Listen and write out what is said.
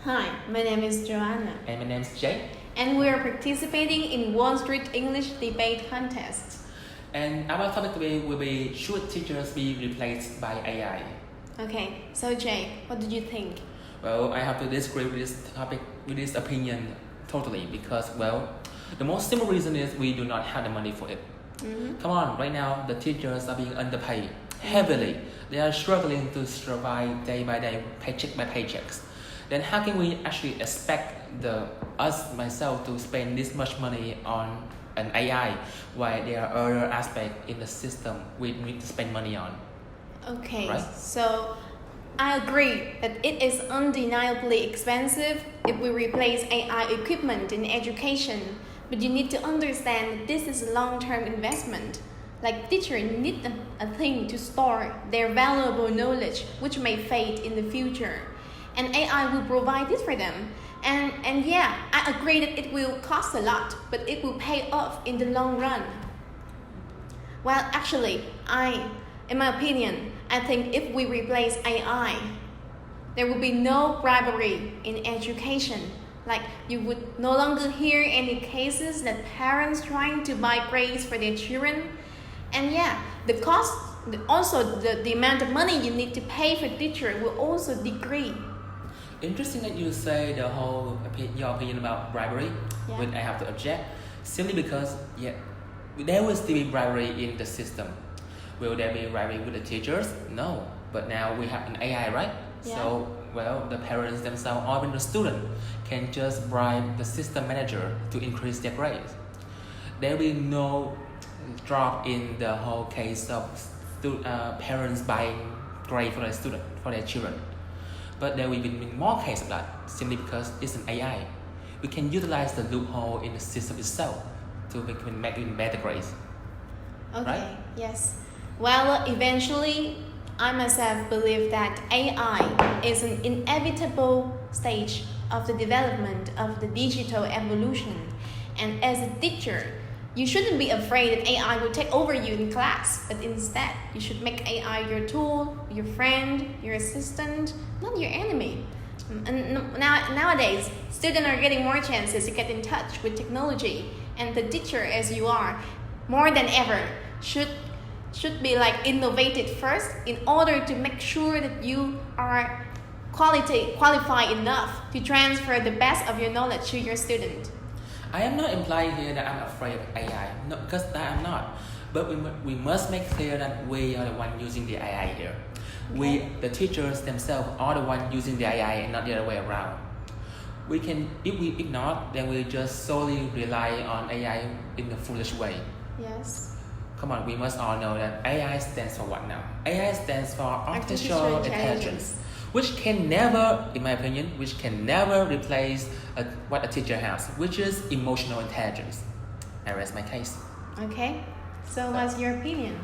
Hi, my name is Joanna. And my name is Jay. And we are participating in Wall Street English Debate Contest. And our topic today will be, should teachers be replaced by AI? Okay, so Jay, what did you think? Well, I have to disagree with this topic, with this opinion totally because, well, the most simple reason is we do not have the money for it. Come on, right now the teachers are being underpaid heavily. They are struggling to survive day by day, paycheck by paychecks. Then how can we actually expect myself to spend this much money on an AI while there are other aspects in the system we need to spend money on? Okay, right? So I agree that it is undeniably expensive if we replace AI equipment in education, but you need to understand that this is a long-term investment. Like teachers need a thing to store their valuable knowledge, which may fade in the future. And AI will provide this for them. And yeah, I agree that it will cost a lot, but it will pay off in the long run. Well, actually, in my opinion, I think if we replace AI, there will be no bribery in education. Like you would no longer hear any cases that parents trying to buy grades for their children. And yeah, the cost, also the amount of money you need to pay for teacher will also decrease. Interesting that you say your opinion about bribery, Yeah. but I have to object simply because there will still be bribery in the system. Will there be bribery with the teachers? No, but now we have an AI, right? Yeah. So, well, the parents themselves or even the student can just bribe the system manager to increase their grades. There will be no drop in the whole case of parents buying grades for their children. But there will be more cases of that simply because it's an AI. We can utilize the loophole in the system itself to make better grades. Okay, right? Yes. Well, eventually, I myself believe that AI is an inevitable stage of the development of the digital evolution. And as a teacher, you shouldn't be afraid that AI will take over you in class, but instead, you should make AI your tool, your friend, your assistant, not your enemy. And nowadays, students are getting more chances to get in touch with technology, and the teacher, as you are, more than ever, should be like innovated first in order to make sure that you are qualified enough to transfer the best of your knowledge to your student. I am not implying here that I'm afraid of AI, no, because I am not. But we must make clear that we are the one using the AI here. Okay. The teachers themselves are the one using the AI and not the other way around. If not, then we just solely rely on AI in a foolish way. Yes. Come on, we must all know that AI stands for what now? AI stands for artificial intelligence, which can never, in my opinion, replace what a teacher has, which is emotional intelligence. I rest my case. Okay. So what's your opinion?